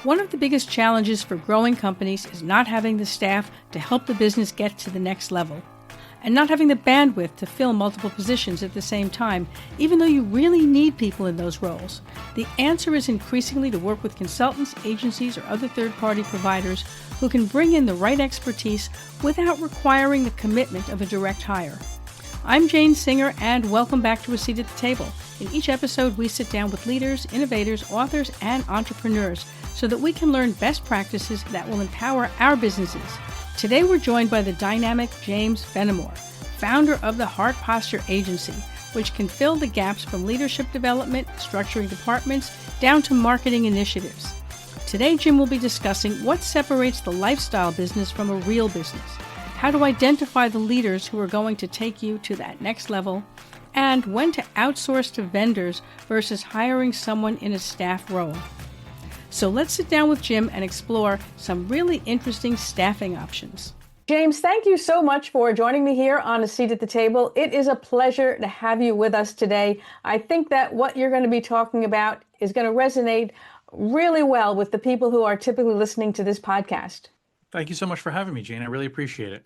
One of the biggest challenges for growing companies is not having the staff to help the business get to the next level, and not having the bandwidth to fill multiple positions at the same time, even though you really need people in those roles. The answer is increasingly to work with consultants, agencies, or other third-party providers who can bring in the right expertise without requiring the commitment of a direct hire. I'm Jane Singer, and welcome back to A Seat at the Table. In each episode, we sit down with leaders, innovators, authors, and entrepreneurs so that we can learn best practices that will empower our businesses. Today, we're joined by the dynamic James Fenimore, founder of the Heart Posture Agency, which can fill the gaps from leadership development, structuring departments, down to marketing initiatives. Today, Jim will be discussing what separates the lifestyle business from a real business, how to identify the leaders who are going to take you to that next level, and when to outsource to vendors versus hiring someone in a staff role. So let's sit down with Jim and explore some really interesting staffing options. James, thank you so much for joining me here on A Seat at the Table. It is a pleasure to have you with us today. I think that what you're going to be talking about is going to resonate really well with the people who are typically listening to this podcast. Thank you so much for having me, Jane. I really appreciate it.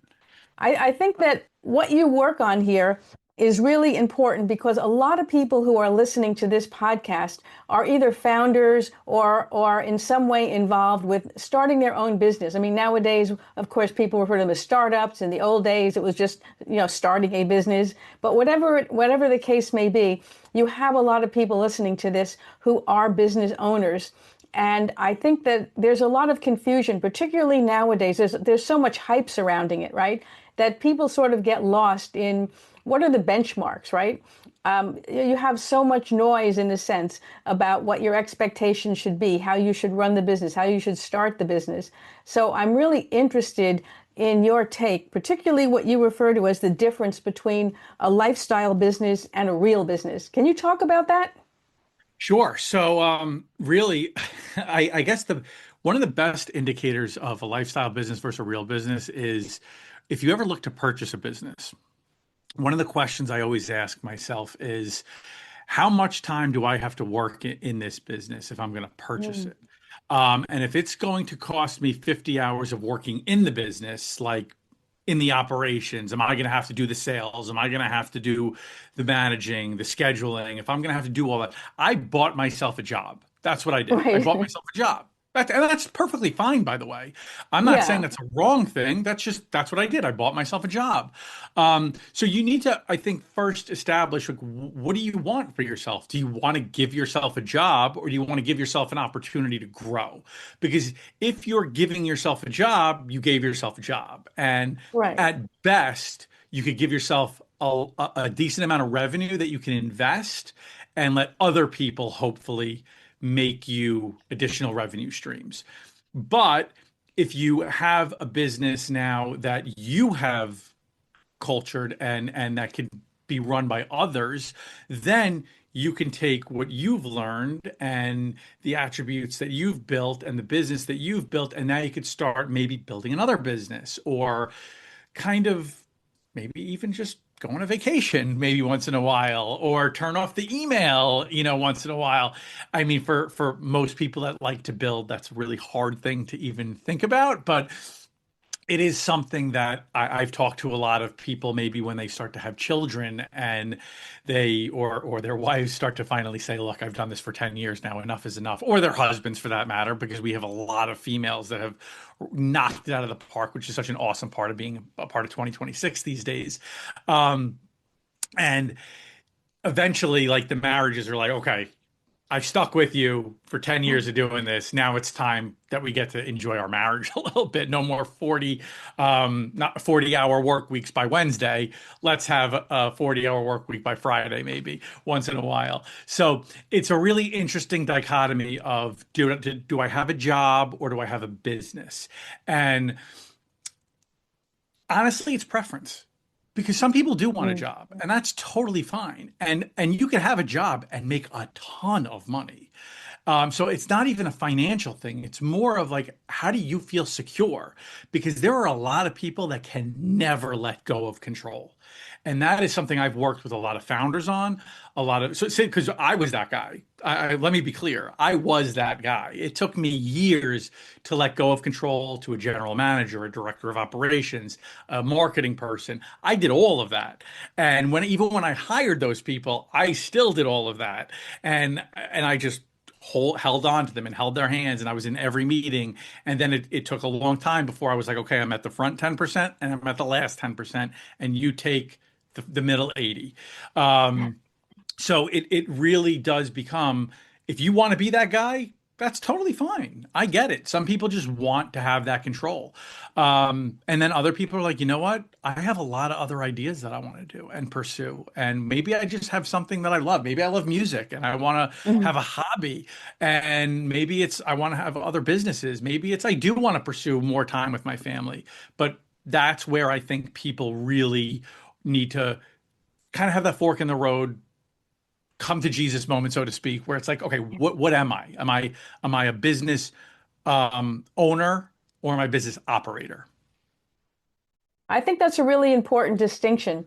I think that what you work on here is really important because a lot of people who are listening to this podcast are either founders or in some way involved with starting their own business. I mean, nowadays, of course, people refer to them as startups. In the old days, it was just, starting a business. But whatever the case may be, you have a lot of people listening to this who are business owners. And I think that there's a lot of confusion, particularly nowadays. There's so much hype surrounding it, right? That people sort of get lost in what are the benchmarks, right? You have so much noise in a sense about what your expectations should be, how you should run the business, how you should start the business. So I'm really interested in your take, particularly what you refer to as the difference between a lifestyle business and a real business. Can you talk about that? Sure. So really, I guess one of the best indicators of a lifestyle business versus a real business is if you ever look to purchase a business. One of the questions I always ask myself is, how much time do I have to work in this business if I'm going to purchase it? And if it's going to cost me 50 hours of working in the business, like in the operations, am I going to have to do the sales? Am I going to have to do the managing, the scheduling? If I'm going to have to do all that, I bought myself a job. That's what I did. Right. I bought myself a job. And that's perfectly fine, by the way. I'm not saying that's a wrong thing. That's what I did. I bought myself a job. So you need to, I think, first establish, like, what do you want for yourself? Do you want to give yourself a job, or do you want to give yourself an opportunity to grow? Because if you're giving yourself a job, you gave yourself a job. And at best, you could give yourself a decent amount of revenue that you can invest and let other people hopefully make you additional revenue streams. But if you have a business now that you have cultured and that can be run by others, then you can take what you've learned and the attributes that you've built and the business that you've built, and now you could start maybe building another business, or kind of maybe even just go on a vacation maybe once in a while, or turn off the email, once in a while. I mean, for most people that like to build, that's a really hard thing to even think about, but it is something that I've talked to a lot of people, maybe when they start to have children and they or their wives start to finally say, look, I've done this for 10 years now, enough is enough, or their husbands for that matter, because we have a lot of females that have knocked it out of the park, which is such an awesome part of being a part of 2026 these days. And eventually, like, the marriages are like, okay, I've stuck with you for 10 years of doing this. Now it's time that we get to enjoy our marriage a little bit. No more 40-hour work weeks by Wednesday. Let's have a 40-hour work week by Friday, maybe once in a while. So it's a really interesting dichotomy of do I have a job or do I have a business? And honestly, it's preference. Because some people do want a job, and that's totally fine. And you can have a job and make a ton of money. So it's not even a financial thing. It's more of like, how do you feel secure? Because there are a lot of people that can never let go of control. And that is something I've worked with a lot of founders on, a lot of, so say, because I was that guy. Let me be clear. I was that guy. It took me years to let go of control to a general manager, a director of operations, a marketing person. I did all of that. And even when I hired those people, I still did all of that. And I just held on to them and held their hands, and I was in every meeting. And then it took a long time before I was like, okay, I'm at the front 10% and I'm at the last 10%, and you take the middle 80. So it really does become, if you want to be that guy, that's totally fine. I get it. Some people just want to have that control. And then other people are like, you know what? I have a lot of other ideas that I want to do and pursue. And maybe I just have something that I love. Maybe I love music and I want to Mhm. have a hobby. And maybe it's, I want to have other businesses. Maybe it's, I do want to pursue more time with my family. But that's where I think people really need to kind of have that fork in the road, come to Jesus moment, so to speak, where it's like, okay, what am I? Am I a business owner, or am I a business operator? I think that's a really important distinction.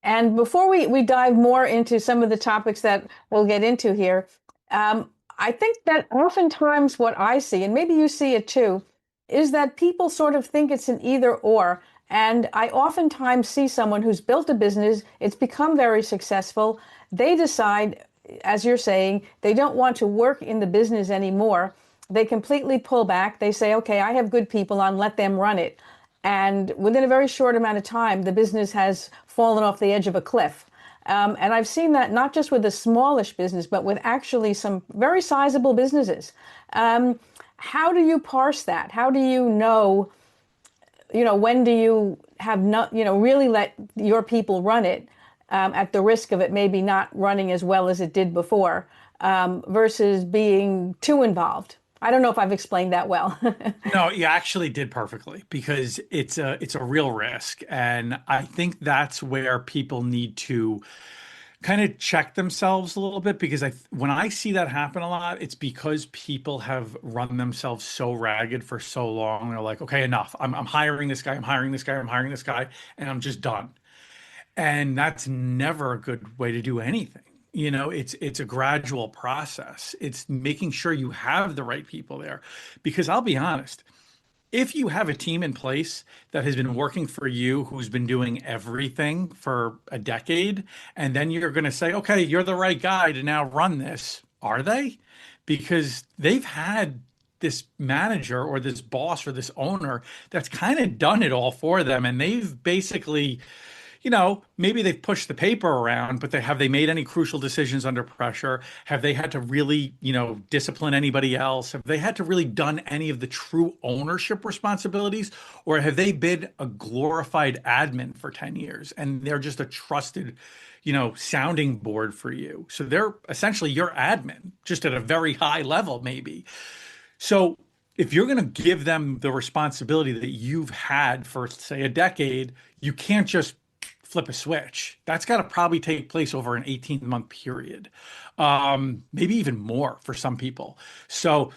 And before we dive more into some of the topics that we'll get into here, I think that oftentimes what I see, and maybe you see it too, is that people sort of think it's an either or. And I oftentimes see someone who's built a business, it's become very successful. They decide, as you're saying, they don't want to work in the business anymore. They completely pull back. They say, okay, I have good people on, let them run it. And within a very short amount of time, the business has fallen off the edge of a cliff. And I've seen that not just with a smallish business, but with actually some very sizable businesses. Um, how do you parse that? How do when do you have not, really let your people run it at the risk of it maybe not running as well as it did before versus being too involved? I don't know if I've explained that well. No, you actually did perfectly, because it's a real risk. And I think that's where people need to kind of check themselves a little bit, because when I see that happen a lot, it's because people have run themselves so ragged for so long. They're like, okay, enough. I'm hiring this guy, I'm hiring this guy, I'm hiring this guy, and I'm just done. And that's never a good way to do anything. It's a gradual process. It's making sure you have the right people there. Because I'll be honest, if you have a team in place that has been working for you, who's been doing everything for a decade, and then you're going to say, okay, you're the right guy to now run this, are they? Because they've had this manager or this boss or this owner that's kind of done it all for them. And they've basically, maybe they've pushed the paper around, but have they made any crucial decisions under pressure? Have they had to really, discipline anybody else? Have they had to really done any of the true ownership responsibilities? Or have they been a glorified admin for 10 years and they're just a trusted, sounding board for you? So they're essentially your admin, just at a very high level, maybe. So if you're going to give them the responsibility that you've had for, say, a decade, you can't just flip a switch. That's got to probably take place over an 18-month period, maybe even more for some people. So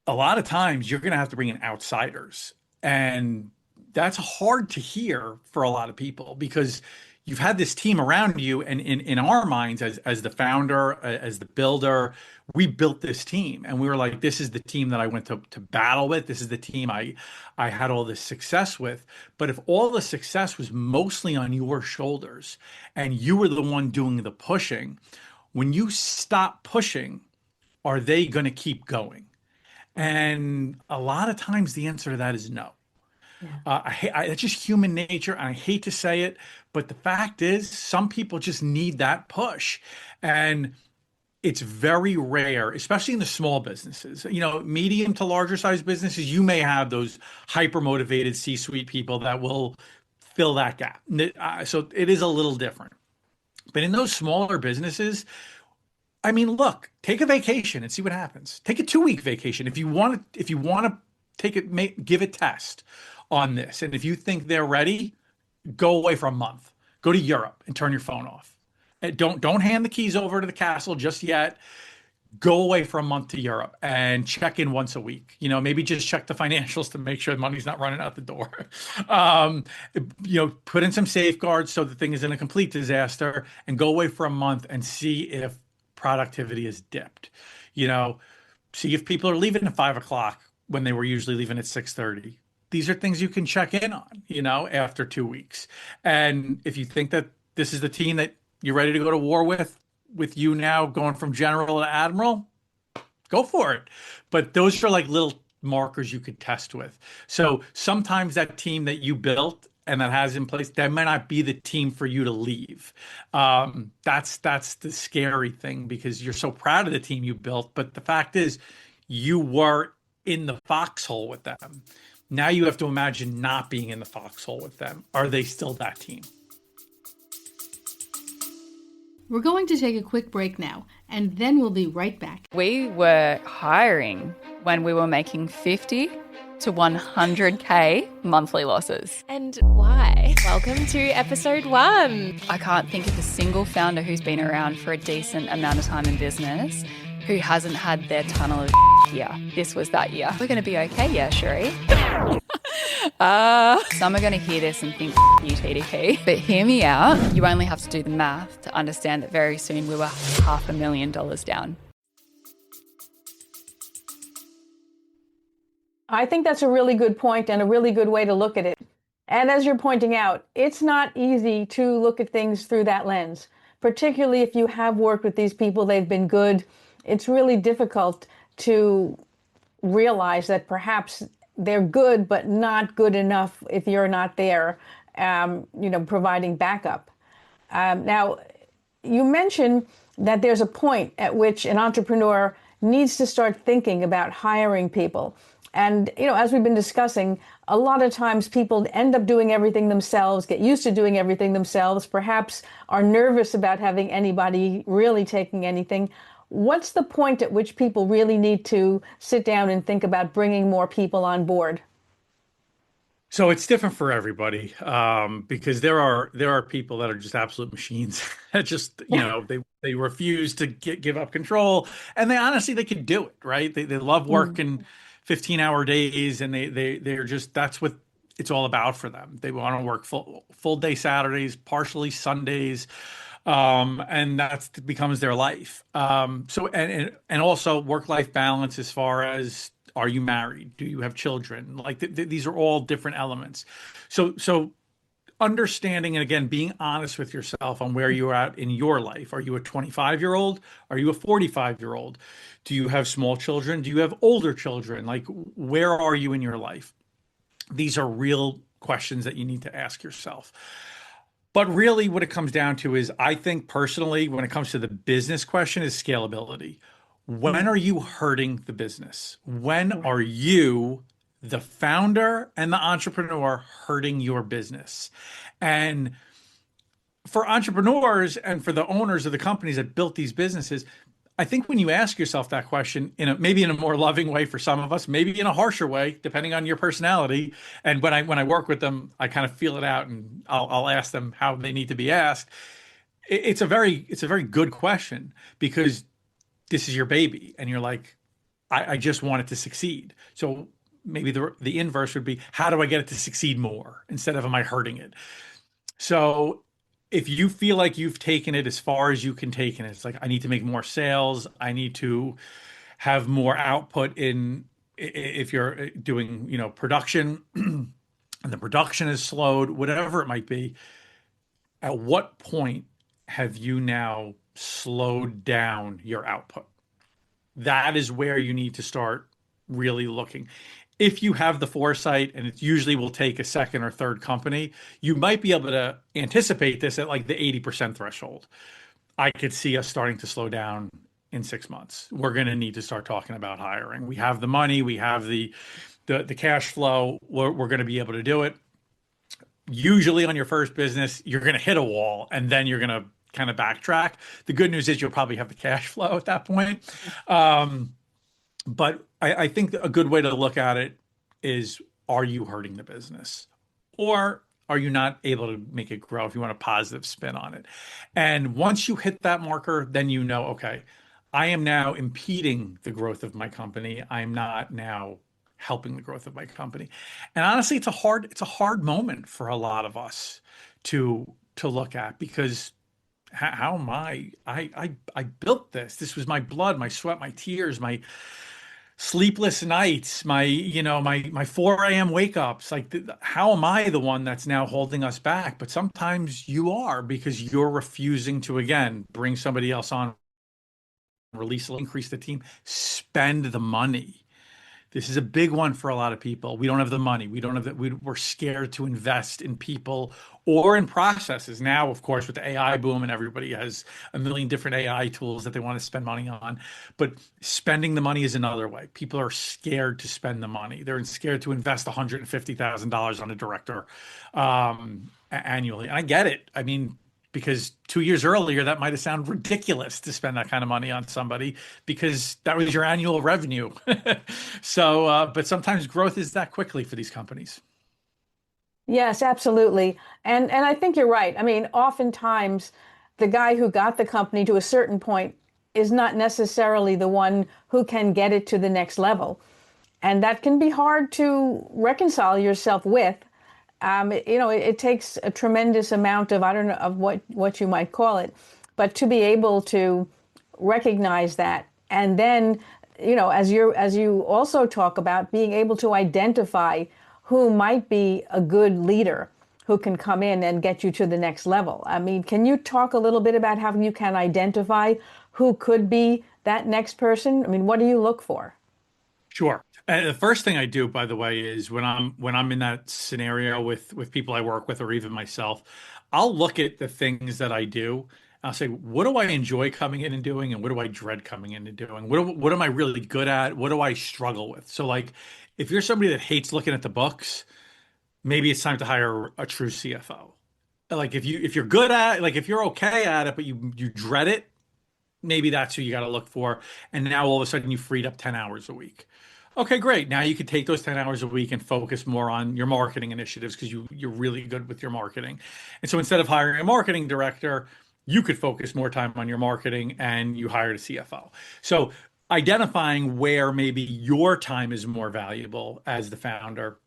a lot of times you're going to have to bring in outsiders. And that's hard to hear for a lot of people, because you've had this team around you. And in our minds, as the founder, as the builder, we built this team and we were like, this is the team that I went to battle with. This is the team I had all this success with. But if all the success was mostly on your shoulders and you were the one doing the pushing, when you stop pushing, are they going to keep going? And a lot of times the answer to that is no. Yeah. It's just human nature. And I hate to say it, but the fact is, some people just need that push. And it's very rare, especially in the small businesses. Medium to larger size businesses, you may have those hyper motivated C-suite people that will fill that gap. So it is a little different. But in those smaller businesses, I mean, look, take a vacation and see what happens. Take a 2-week vacation if you want to take it, give a test on this. And if you think they're ready, go away for a month. Go to Europe and turn your phone off. And don't hand the keys over to the castle just yet. go away for a month to Europe and check in once a week. Maybe just check the financials to make sure the money's not running out the door. Um, put in some safeguards so the thing isn't a complete disaster, and go away for a month and see if productivity is dipped. You know, See if people are leaving at 5 o'clock when they were usually leaving at 6:30. These are things you can check in on, after 2 weeks. And if you think that this is the team that you're ready to go to war with you now going from general to admiral, go for it. But those are like little markers you could test with. So sometimes that team that you built and that has in place, that might not be the team for you to leave. That's the scary thing, because you're so proud of the team you built. But the fact is, you were in the foxhole with them. Now you have to imagine not being in the foxhole with them. Are they still that team? We're going to take a quick break now, and then we'll be right back. We were hiring when we were making 50 to 100K monthly losses. And why? Welcome to episode 1. I can't think of a single founder who's been around for a decent amount of time in business who hasn't had their tunnel of year. This was that year. We're going to be okay, yeah, Sheree. Some are going to hear this and think, you TDP. But hear me out. You only have to do the math to understand that very soon we were $500,000 down. I think that's a really good point and a really good way to look at it. And as you're pointing out, it's not easy to look at things through that lens, particularly if you have worked with these people, they've been good. It's really difficult to realize that perhaps they're good, but not good enough if you're not there, providing backup. Now, you mentioned that there's a point at which an entrepreneur needs to start thinking about hiring people. And, as we've been discussing, a lot of times people end up doing everything themselves, get used to doing everything themselves, perhaps are nervous about having anybody really taking anything. What's the point at which people really need to sit down and think about bringing more people on board? So it's different for everybody, because there are people that are just absolute machines that just, they refuse to give up control, and they can do it, right? They love working 15-hour days, and they're just, that's what it's all about for them. They want to work full day Saturdays, partially Sundays, and that becomes their life. So and also work-life balance, as far as, are you married? Do you have children? Like these are all different elements. So understanding, and again, being honest with yourself on where you're at in your life. Are you a 25-year-old? Are you a 45-year-old? Do you have small children? Do you have older children? Like, where are you in your life? These are real questions that you need to ask yourself. But really what it comes down to is, I think personally, when it comes to the business question, is scalability. When are you hurting the business? When are you, the founder and the entrepreneur, hurting your business? And for entrepreneurs and for the owners of the companies that built these businesses, I think when you ask yourself that question, maybe in a more loving way for some of us, maybe in a harsher way, depending on your personality. And when I work with them, I kind of feel it out, and I'll ask them how they need to be asked. It's a very good question, because this is your baby, and you're like, I just want it to succeed. So maybe the inverse would be, how do I get it to succeed more, instead of, am I hurting it? So if you feel like you've taken it as far as you can take it, it's like, I need to make more sales. I need to have more output if you're doing, production, and the production is slowed, whatever it might be. At what point have you now slowed down your output? That is where you need to start really looking. If you have the foresight, and it usually will take a second or third company, you might be able to anticipate this at like the 80% threshold. I could see us starting to slow down in 6 months. We're going to need to start talking about hiring. We have the money, we have the cash flow. We're going to be able to do it. Usually on your first business, you're going to hit a wall, and then you're going to kind of backtrack. The good news is you'll probably have the cash flow at that point. But I think a good way to look at it is, are you hurting the business? Or are you not able to make it grow, if you want a positive spin on it? And once you hit that marker, then okay, I am now impeding the growth of my company. I'm not now helping the growth of my company. And honestly, it's a hard moment for a lot of us to look at because how am I built this. This was my blood, my sweat, my tears, my sleepless nights, my 4 a.m. wake ups. Like, how am I the one that's now holding us back? But sometimes you are because you're refusing to, again, bring somebody else on, release, increase the team, spend the money. This is a big one for a lot of people. We don't have the money. We don't have that. We're scared to invest in people or in processes. Now, of course, with the AI boom and everybody has a million different AI tools that they want to spend money on. But spending the money is another way. People are scared to spend the money. They're scared to invest $150,000 on a director annually. And I get it. I mean, because 2 years earlier, that might have sounded ridiculous to spend that kind of money on somebody because that was your annual revenue. So, but sometimes growth is that quickly for these companies. Yes, absolutely. And I think you're right. I mean, oftentimes the guy who got the company to a certain point is not necessarily the one who can get it to the next level. And that can be hard to reconcile yourself with. It takes a tremendous amount of, I don't know, of what you might call it, but to be able to recognize that. And then, as you also talk about being able to identify who might be a good leader who can come in and get you to the next level. I mean, can you talk a little bit about how you can identify who could be that next person? I mean, what do you look for? Sure. And the first thing I do, by the way, is when I'm in that scenario with people I work with or even myself, I'll look at the things that I do. I'll say, what do I enjoy coming in and doing, and what do I dread coming in and doing? What am I really good at? What do I struggle with? So, like, if you're somebody that hates looking at the books, maybe it's time to hire a true CFO. Like, if you're good at, like, if you're okay at it, but you dread it, maybe that's who you got to look for. And now all of a sudden you freed up 10 hours a week. Okay, great. Now you could take those 10 hours a week and focus more on your marketing initiatives because you're really good with your marketing. And so instead of hiring a marketing director, you could focus more time on your marketing and you hired a CFO. So identifying where maybe your time is more valuable as the founder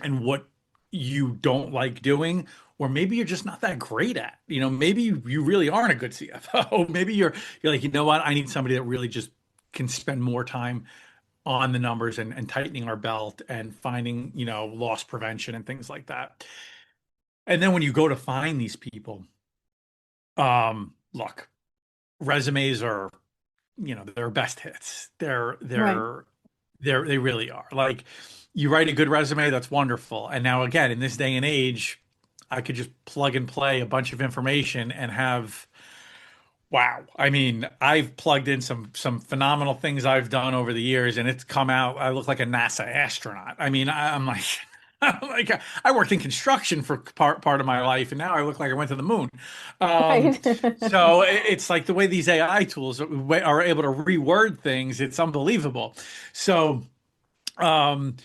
and what you don't like doing, or maybe you're just not that great at. Maybe you really aren't a good CFO. Maybe you're like, you know what? I need somebody that really just can spend more time on the numbers and tightening our belt and finding, loss prevention and things like that. And then when you go to find these people, look, resumes are, they're best hits. Right. They really are. Like, you write a good resume, that's wonderful. And now again, in this day and age, I could just plug and play a bunch of information and have, wow. I mean, I've plugged in some phenomenal things I've done over the years, and it's come out. I look like a NASA astronaut. I mean, I'm like, I'm like, I worked in construction for part of my life, and now I look like I went to the moon. Um, Right. so it's like the way these AI tools are able to reword things. It's unbelievable. So, um,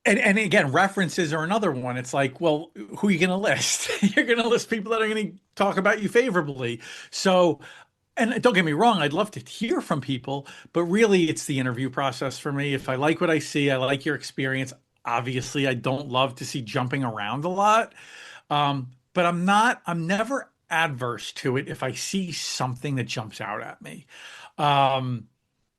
and again, references are another one. It's like, well, who are you going to list? You're going to list people that are going to talk about you favorably. So, and don't get me wrong, I'd love to hear from people, but really it's the interview process for me. If I like what I see, I like your experience. Obviously, I don't love to see jumping around a lot. But I'm never adverse to it if I see something that jumps out at me. Um,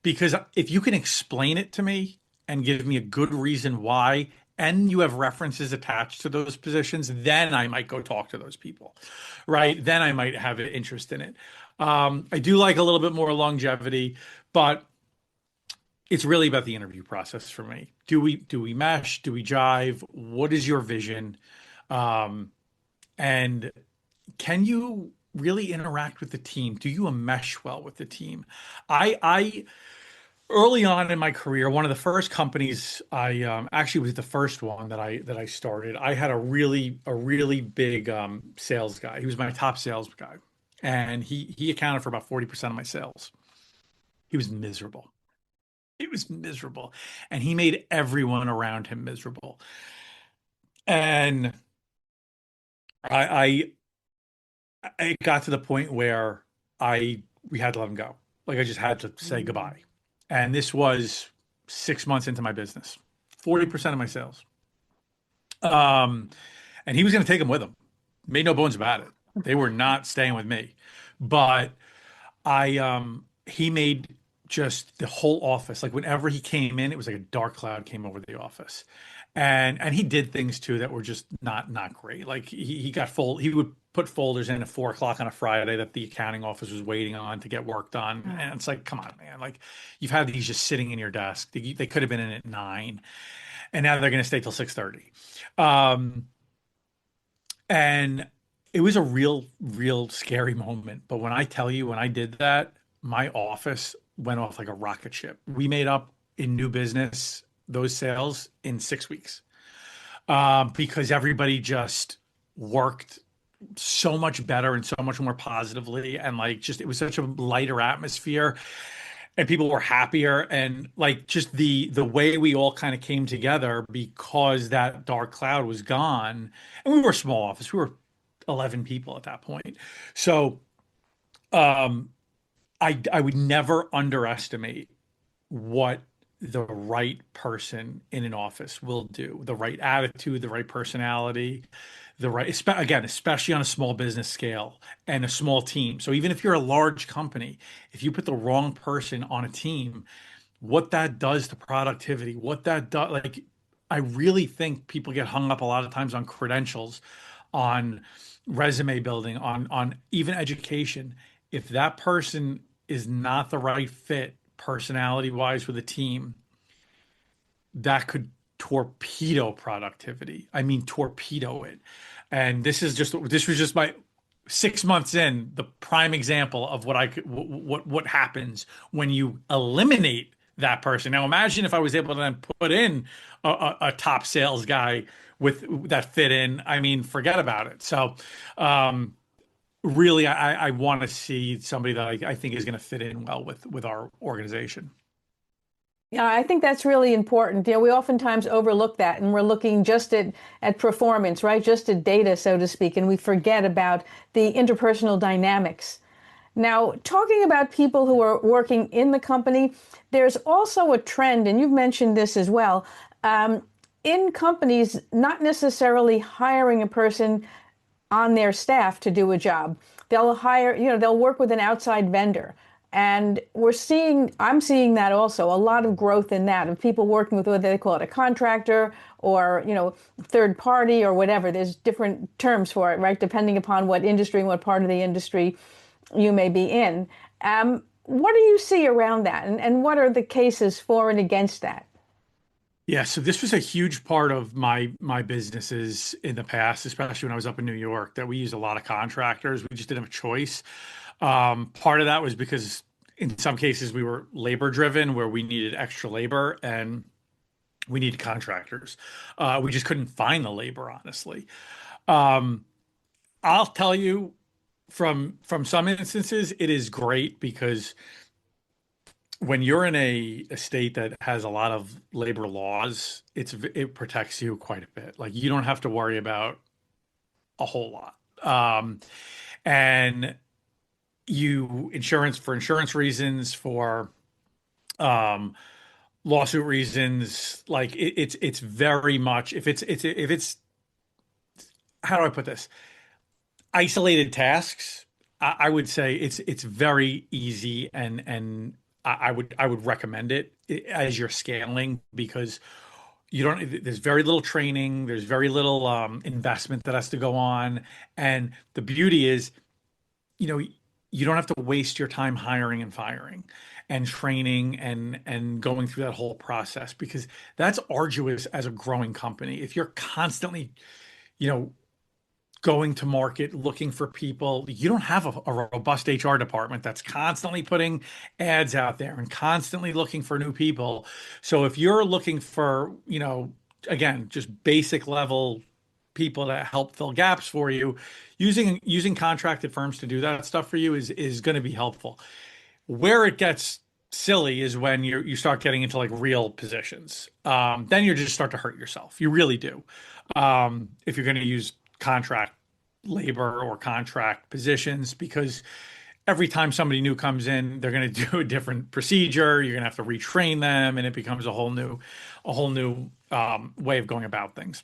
because if you can explain it to me and give me a good reason why, and you have references attached to those positions, then I might go talk to those people, right? Then I might have an interest in it. I do like a little bit more longevity, but it's really about the interview process for me. Do we mesh? Do we jive? What is your vision? Um, and can you really interact with the team? Do you mesh well with the team? I early on in my career, one of the first companies I actually was the first one that I started. I had a really big sales guy. He was my top sales guy, and he accounted for about 40% of my sales. He was miserable. He was miserable, and he made everyone around him miserable. And I it got to the point where I we had to let him go. Like I just had to say goodbye. And this was 6 months into my business, 40% of my sales. Um, and he was going to take them with him. Made no bones about it. They were not staying with me. But he made just the whole office, like whenever he came in, it was like a dark cloud came over the office. And he did things too that were just not great. Like he would put folders in at 4 o'clock on a Friday that the accounting office was waiting on to get work done. And it's like, come on, man. Like you've had these just sitting in your desk. They could have been in at 9, and now they're going to stay till 6:30. And it was a real scary moment. But when I tell you, when I did that, my office went off like a rocket ship. We made up in new business those sales in 6 weeks, because everybody just worked so much better and so much more positively. And like, just, it was such a lighter atmosphere and people were happier. And like, just the way we all kind of came together because that dark cloud was gone. And we were a small office. We were 11 people at that point. So, I would never underestimate what the right person in an office will do. The right attitude, the right personality, again, especially on a small business scale and a small team. So even if you're a large company, if you put the wrong person on a team, what that does to productivity, what that does, like, I really think people get hung up a lot of times on credentials, on resume building, on even education. If that person is not the right fit personality wise with a team, that could torpedo productivity. I mean, torpedo it. And this was just my 6 months in, the prime example of what happens when you eliminate that person. Now, imagine if I was able to then put in a top sales guy with that fit in. I mean, forget about it. So, really, I want to see somebody that I think is going to fit in well with our organization. Yeah, I think that's really important. We oftentimes overlook that and we're looking just at performance, right? Just at data, so to speak, and we forget about the interpersonal dynamics. Now, talking about people who are working in the company, there's also a trend, and you've mentioned this as well, in companies not necessarily hiring a person on their staff to do a job. They'll they'll work with an outside vendor. And I'm seeing that also, a lot of growth in that, of people working with what they call it, a contractor or, third party or whatever. There's different terms for it, right? Depending upon what industry and what part of the industry you may be in. What do you see around that? And what are the cases for and against that? Yeah, so this was a huge part of my businesses in the past, especially when I was up in New York, that we used a lot of contractors. We just didn't have a choice. Part of that was because in some cases we were labor driven, where we needed extra labor and we needed contractors. We just couldn't find the labor, honestly. I'll tell you, from some instances, it is great because when you're in a state that has a lot of labor laws, it protects you quite a bit. Like you don't have to worry about a whole lot. And for insurance reasons, for lawsuit reasons, like it's very much, if it's how do I put this? Isolated tasks, I would say it's very easy, and I would recommend it as you're scaling, because there's very little training, there's very little investment that has to go on. And the beauty is, you don't have to waste your time hiring and firing and training and going through that whole process, because that's arduous as a growing company. If you're constantly, going to market, looking for people, you don't have a robust HR department that's constantly putting ads out there and constantly looking for new people. So if you're looking for, again, just basic level people to help fill gaps for you, using contracted firms to do that stuff for you is going to be helpful. Where it gets silly is when you start getting into like real positions. Then you just start to hurt yourself. You really do. If you're going to use contract labor or contract positions, because every time somebody new comes in, they're going to do a different procedure. You're going to have to retrain them, and it becomes a whole new way of going about things.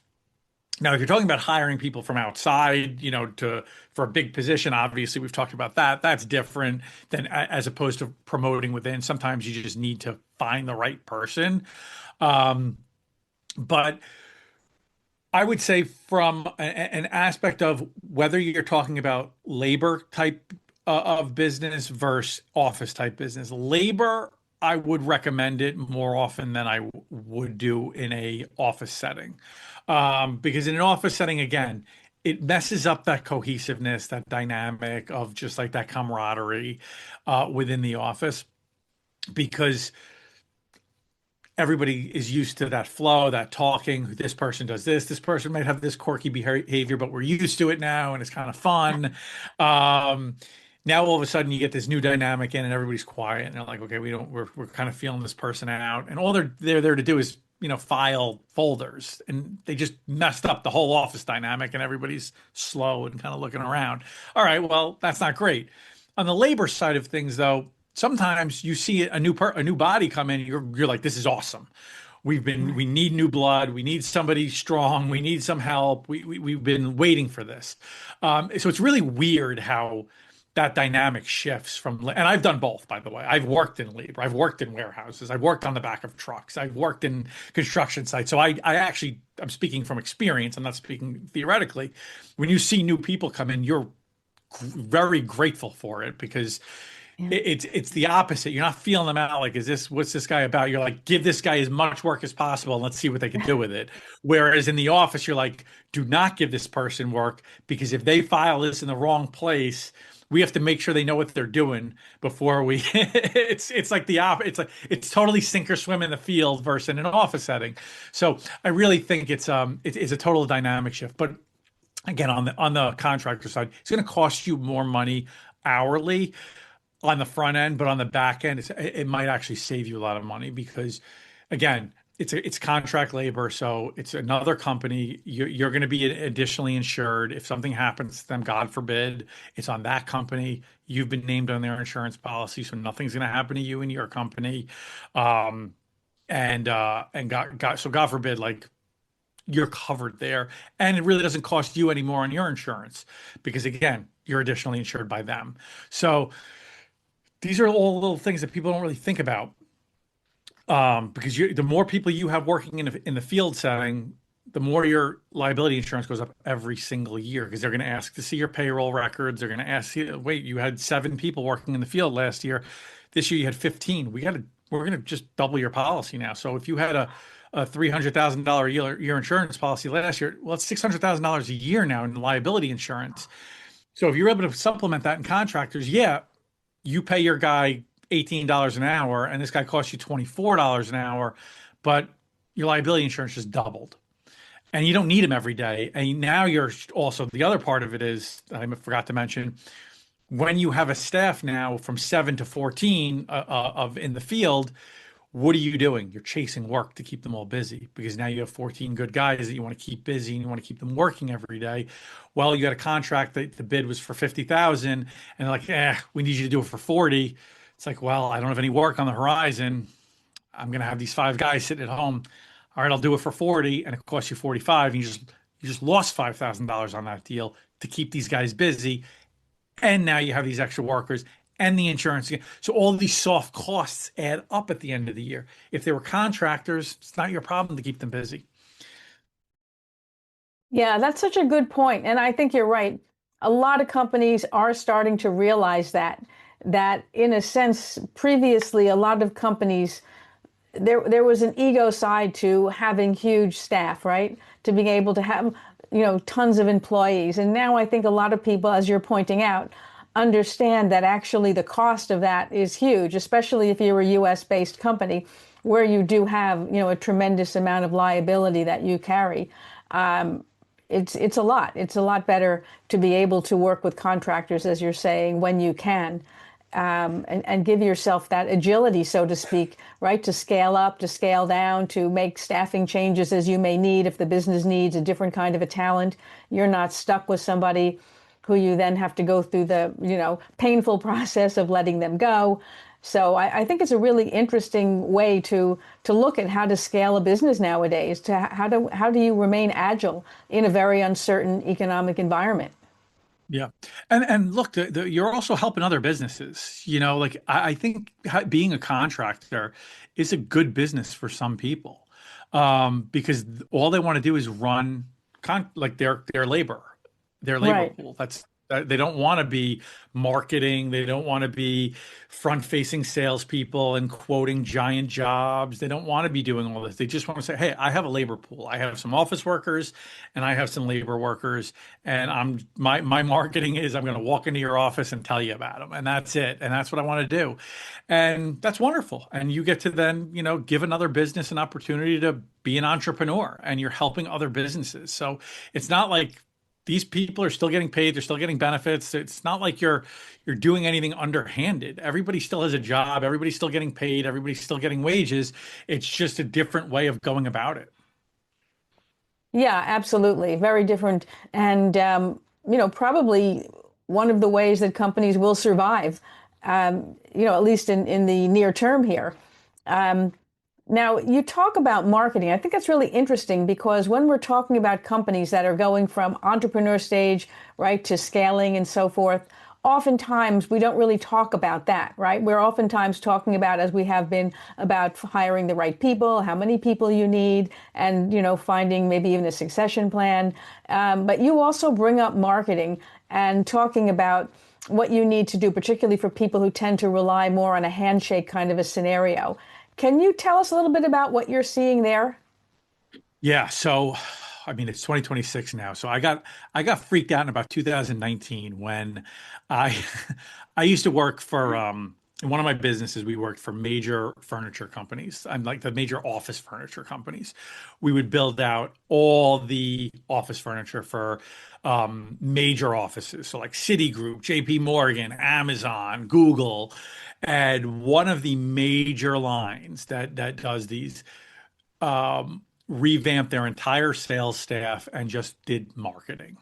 Now, if you're talking about hiring people from outside, to for a big position, obviously we've talked about that. That's different than as opposed to promoting within. Sometimes you just need to find the right person. But I would say from an aspect of whether you're talking about labor type of business versus office type business, labor, I would recommend it more often than I would do in a office setting. Because in an office setting, again, it messes up that cohesiveness, that dynamic of just like that camaraderie within the office, because everybody is used to that flow, that talking. This person does this person might have this quirky behavior, but we're used to it now, and it's kind of fun. Now all of a sudden you get this new dynamic in, and everybody's quiet, and they're like, okay, we're kind of feeling this person out, and all they're there to do is file folders, and they just messed up the whole office dynamic, and everybody's slow and kind of looking around. All right, well, that's not great. On the labor side of things, though, sometimes you see a new body come in, and you're like, this is awesome. We need new blood. We need somebody strong. We need some help. We've been waiting for this. So it's really weird how that dynamic shifts from, and I've done both, by the way. I've worked in labor. I've worked in warehouses. I've worked on the back of trucks. I've worked in construction sites. So I'm speaking from experience. I'm not speaking theoretically. When you see new people come in, you're very grateful for it, because it's the opposite. You're not feeling them out like, what's this guy about? You're like, give this guy as much work as possible and let's see what they can do with it. Whereas in the office, you're like, do not give this person work, because if they file this in the wrong place, we have to make sure they know what they're doing before we it's like it's totally sink or swim in the field versus in an office setting. So I really think it's a total dynamic shift. But again, on the contractor side, it's going to cost you more money hourly on the front end, but on the back end, it might actually save you a lot of money, because again, it's contract labor, so it's another company. You're going to be additionally insured if something happens to them. God forbid, it's on that company. You've been named on their insurance policy, so nothing's going to happen to you and your company. And God forbid, like, you're covered there, and it really doesn't cost you any more on your insurance, because again, you're additionally insured by them. So these are all little things that people don't really think about. Because the more people you have working in the field setting, the more your liability insurance goes up every single year, because they're going to ask to see your payroll records. They're going to ask you, wait, you had 7 people working in the field last year. This year you had 15. We're going to just double your policy now. So if you had a $300,000 year insurance policy last year, well, it's $600,000 a year now in liability insurance. So if you're able to supplement that in contractors, yeah, you pay your guy $18 an hour, and this guy costs you $24 an hour, but your liability insurance just doubled, and you don't need him every day. And now you're also, the other part of it is, I forgot to mention, when you have a staff now from 7 to 14 of in the field, what are you doing? You're chasing work to keep them all busy, because now you have 14 good guys that you want to keep busy and you want to keep them working every day. Well, you got a contract that the bid was for 50,000, and they're like, we need you to do it for 40. It's like, well, I don't have any work on the horizon. I'm going to have these 5 guys sitting at home. All right, I'll do it for 40, and it costs you 45. And you just lost $5,000 on that deal to keep these guys busy. And now you have these extra workers and the insurance. So all these soft costs add up at the end of the year. If they were contractors, it's not your problem to keep them busy. Yeah, that's such a good point. And I think you're right. A lot of companies are starting to realize that in a sense, previously, a lot of companies, there was an ego side to having huge staff, right? To being able to have, tons of employees. And now I think a lot of people, as you're pointing out, understand that actually the cost of that is huge, especially if you're a US-based company where you do have, a tremendous amount of liability that you carry. It's a lot. It's a lot better to be able to work with contractors, as you're saying, when you can. And give yourself that agility, so to speak, right? To scale up, to scale down, to make staffing changes as you may need. If the business needs a different kind of a talent, you're not stuck with somebody who you then have to go through the, painful process of letting them go. So I think it's a really interesting way to look at how to scale a business nowadays, to how do you remain agile in a very uncertain economic environment. Yeah. And look, you're also helping other businesses. Like I think being a contractor is a good business for some people, because all they want to do is run like their labor Right. pool. They don't want to be marketing. They don't want to be front-facing salespeople and quoting giant jobs. They don't want to be doing all this. They just want to say, "Hey, I have a labor pool. I have some office workers, and I have some labor workers, and my marketing is I'm going to walk into your office and tell you about them, and that's it. And that's what I want to do, and that's wonderful. And you get to then give another business an opportunity to be an entrepreneur, and you're helping other businesses. So it's not like these people are still getting paid. They're still getting benefits. It's not like you're doing anything underhanded. Everybody still has a job. Everybody's still getting paid. Everybody's still getting wages. It's just a different way of going about it. Yeah, absolutely. Very different. And, probably one of the ways that companies will survive, at least in the near term here. Now, you talk about marketing. I think that's really interesting because when we're talking about companies that are going from entrepreneur stage, right, to scaling and so forth, oftentimes we don't really talk about that, right? We're oftentimes talking about, as we have been, about hiring the right people, how many people you need, and, finding maybe even a succession plan. But you also bring up marketing and talking about what you need to do, particularly for people who tend to rely more on a handshake kind of a scenario. Can you tell us a little bit about what you're seeing there? Yeah. So, I mean, it's 2026 now. So I got freaked out in about 2019 when I I used to work for in one of my businesses. We worked for major furniture companies. I'm like the major office furniture companies. We would build out all the office furniture for major offices. So like Citigroup, JP Morgan, Amazon, Google. And one of the major lines that does these revamped their entire sales staff and just did marketing.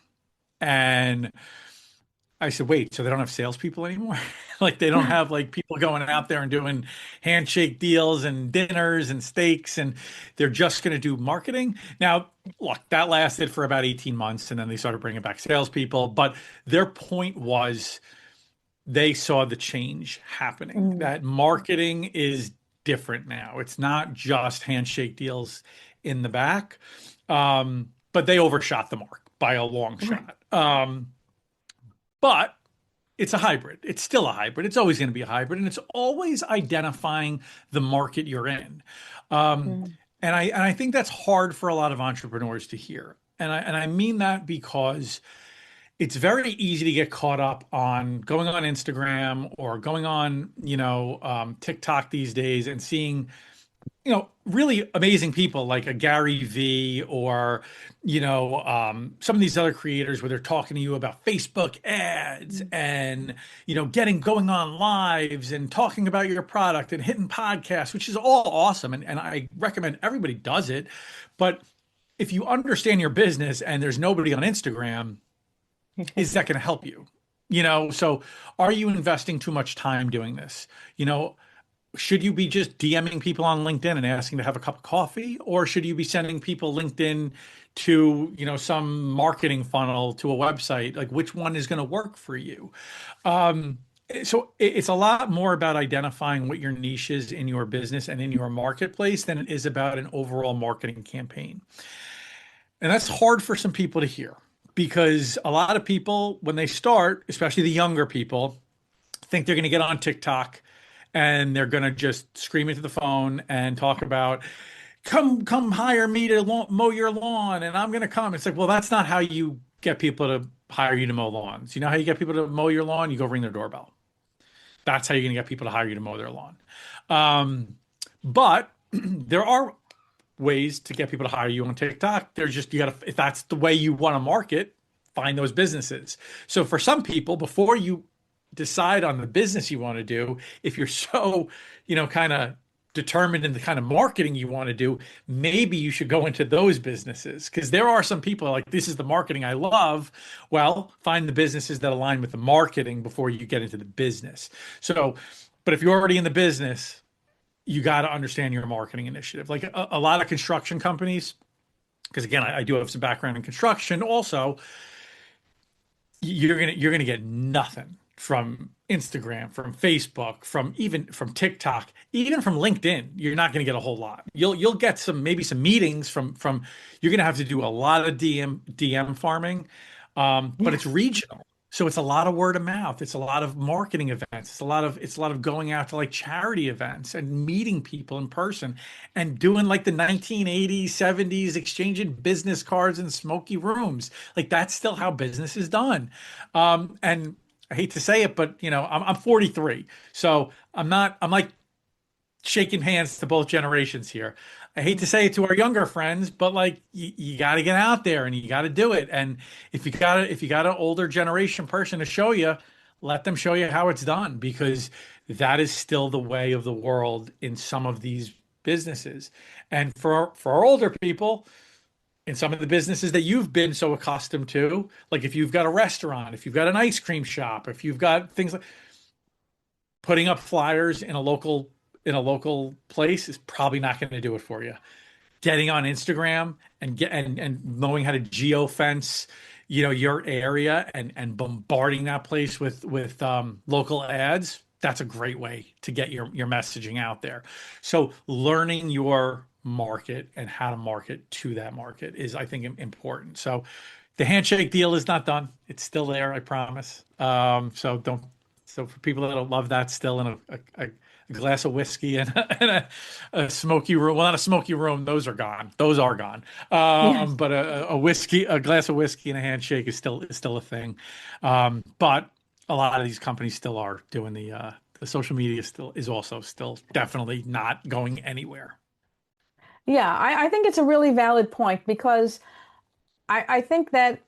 And I said, wait, so they don't have salespeople anymore? Like they don't have like people going out there and doing handshake deals and dinners and steaks, and they're just going to do marketing. Now, look, that lasted for about 18 months, and then they started bringing back salespeople. But their point was they saw the change happening, that marketing is different now. It's not just handshake deals in the back, but they overshot the mark by a long shot. But it's a hybrid. It's still a hybrid. It's always going to be a hybrid, and it's always identifying the market you're in. And I think that's hard for a lot of entrepreneurs to hear. And I mean that because it's very easy to get caught up on going on Instagram or going on, TikTok these days and seeing, really amazing people like a Gary V or, some of these other creators where they're talking to you about Facebook ads and, going on lives and talking about your product and hitting podcasts, which is all awesome. And I recommend everybody does it. But if you understand your business and there's nobody on Instagram, is that going to help you? So are you investing too much time doing this? Should you be just DMing people on LinkedIn and asking to have a cup of coffee? Or should you be sending people LinkedIn to, some marketing funnel to a website? Like which one is going to work for you? So it's a lot more about identifying what your niche is in your business and in your marketplace than it is about an overall marketing campaign. And that's hard for some people to hear because a lot of people, when they start, especially the younger people, think they're going to get on TikTok and they're going to just scream into the phone and talk about, come hire me to mow your lawn and I'm going to come. It's like, well, that's not how you get people to hire you to mow lawns. You know how you get people to mow your lawn? You go ring their doorbell. That's how you're going to get people to hire you to mow their lawn. But there are ways to get people to hire you on TikTok. There's just, if that's the way you want to market, find those businesses. So for some people, before you decide on the business you want to do, if you're so, kind of determined in the kind of marketing you want to do, maybe you should go into those businesses because there are some people like, this is the marketing I love. Well, find the businesses that align with the marketing before you get into the business. So, but if you're already in the business, you got to understand your marketing initiative. Like a lot of construction companies, because again, I do have some background in construction also, you're gonna get nothing from Instagram, from Facebook, from TikTok, even from LinkedIn. You're not gonna get a whole lot. You'll get maybe some meetings from you're gonna have to do a lot of DM farming, but it's regional. So it's a lot of word of mouth. It's a lot of marketing events. It's a lot of going out to like charity events and meeting people in person and doing like the 1980s, 70s, exchanging business cards in smoky rooms. Like that's still how business is done. And I hate to say it, but I'm 43, so I'm like shaking hands to both generations here. I hate to say it to our younger friends, but like you got to get out there and you got to do it. And if you got an older generation person to show you, let them show you how it's done because that is still the way of the world in some of these businesses. And for our older people, in some of the businesses that you've been so accustomed to, like if you've got a restaurant, if you've got an ice cream shop, if you've got things like putting up flyers in a local place is probably not going to do it for you. Getting on Instagram and knowing how to geofence, your area and bombarding that place with local ads, that's a great way to get your messaging out there. So learning your market and how to market to that market is, I think, important. So the handshake deal is not done. It's still there, I promise. So for people that don't love that, still in a glass of whiskey and a smoky room. Well, not a smoky room. Those are gone. Those are gone. Yes. But a glass of whiskey and a handshake is still a thing. But a lot of these companies still are doing the social media is also still definitely not going anywhere. Yeah, I think it's a really valid point because I think that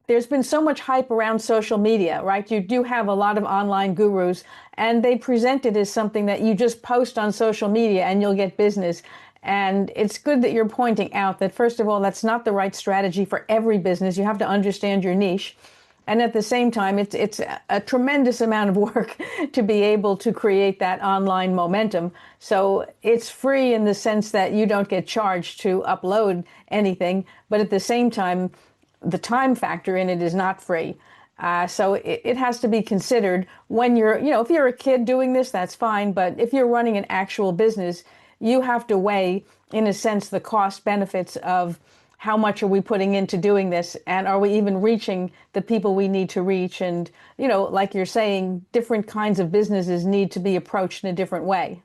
there's been so much hype around social media, right? You do have a lot of online gurus, and they present it as something that you just post on social media and you'll get business. And it's good that you're pointing out that, first of all, that's not the right strategy for every business. You have to understand your niche. And at the same time, it's a tremendous amount of work to be able to create that online momentum. So it's free in the sense that you don't get charged to upload anything, but at the same time, the time factor in it is not free. So it has to be considered when if you're a kid doing this, that's fine. But if you're running an actual business, you have to weigh, in a sense, the cost benefits of how much are we putting into doing this? And are we even reaching the people we need to reach? And, like you're saying, different kinds of businesses need to be approached in a different way.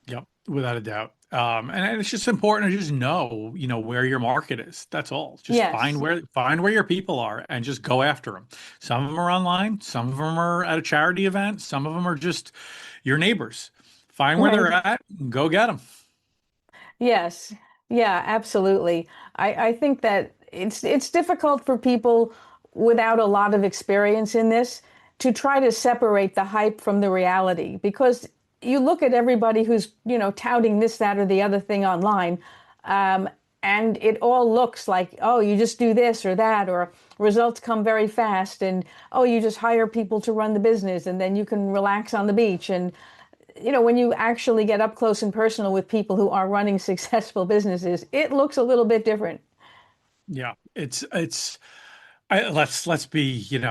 Yep, without a doubt. And it's just important to just know, where your market is. That's all. Just Yes. find where your people are and just go after them. Some of them are online, some of them are at a charity event, some of them are just your neighbors. Find where they're Right. at and go get them. Yes. Yeah, absolutely. I think that it's difficult for people without a lot of experience in this to try to separate the hype from the reality because you look at everybody who's, touting this, that, or the other thing online, and it all looks like, oh, you just do this or that, or results come very fast, and oh, you just hire people to run the business, and then you can relax on the beach. And when you actually get up close and personal with people who are running successful businesses, it looks a little bit different. Yeah, let's be,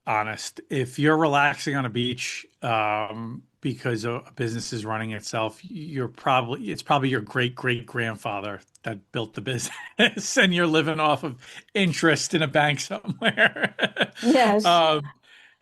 honest. If you're relaxing on a beach, because a business is running itself, it's probably your great great grandfather that built the business, and you're living off of interest in a bank somewhere. Yes. um,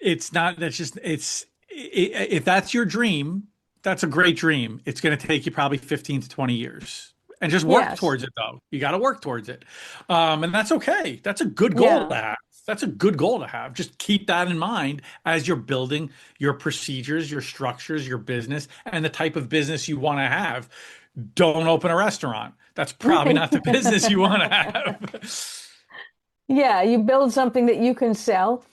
it's not. If that's your dream, that's a great dream. It's going to take you probably 15 to 20 years. And just work Yes. towards it, though. You got to work towards it. And that's okay. That's a good goal Yeah. to have. That's a good goal to have. Just keep that in mind as you're building your procedures, your structures, your business, and the type of business you want to have. Don't open a restaurant. That's probably Right. not the business you want to have. Yeah, you build something that you can sell.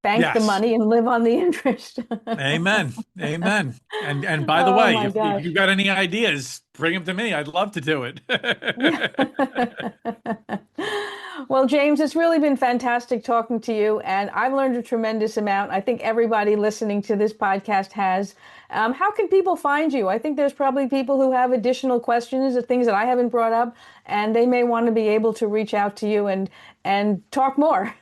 bank the money and live on the interest. Amen. Amen. And by the Oh way, my if gosh. you got any ideas, bring them to me. I'd love to do it. Well, James, it's really been fantastic talking to you, and I've learned a tremendous amount. I think everybody listening to this podcast has. How can people find you? I think there's probably people who have additional questions or things that I haven't brought up, and they may want to be able to reach out to you and talk more.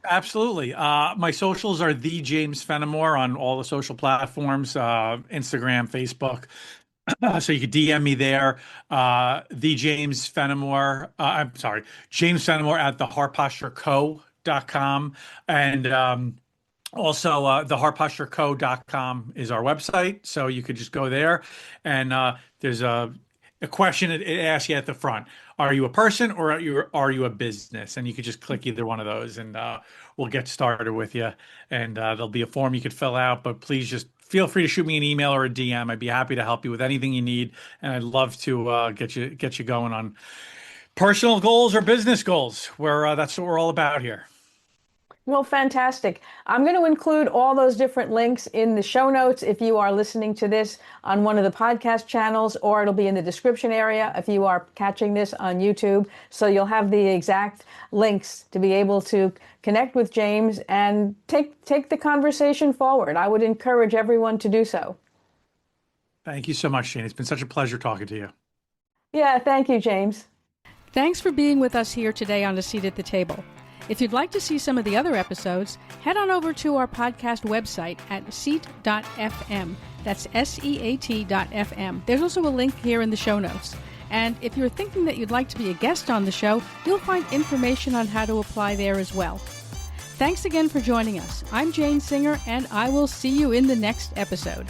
Absolutely. My socials are the James Fenimore on all the social platforms, Instagram, Facebook. So you could DM me there. The James Fenimore. I'm sorry, James Fenimore at theheartpostureco.com. And also, theheartpostureco.com is our website. So you could just go there. And there's a question it asks you at the front. Are you a person or are you a business? And you could just click either one of those and we'll get started with you. And there'll be a form you could fill out, but please just feel free to shoot me an email or a DM. I'd be happy to help you with anything you need. And I'd love to get you going on personal goals or business goals, where that's what we're all about here. Well, fantastic. I'm going to include all those different links in the show notes if you are listening to this on one of the podcast channels, or it'll be in the description area if you are catching this on YouTube. So you'll have the exact links to be able to connect with James and take the conversation forward. I would encourage everyone to do so. Thank you so much, Jane. It's been such a pleasure talking to you. Yeah, thank you, James. Thanks for being with us here today on A Seat at the Table. If you'd like to see some of the other episodes, head on over to our podcast website at seat.fm. That's SEAT.fm. There's also a link here in the show notes. And if you're thinking that you'd like to be a guest on the show, you'll find information on how to apply there as well. Thanks again for joining us. I'm Jane Singer, and I will see you in the next episode.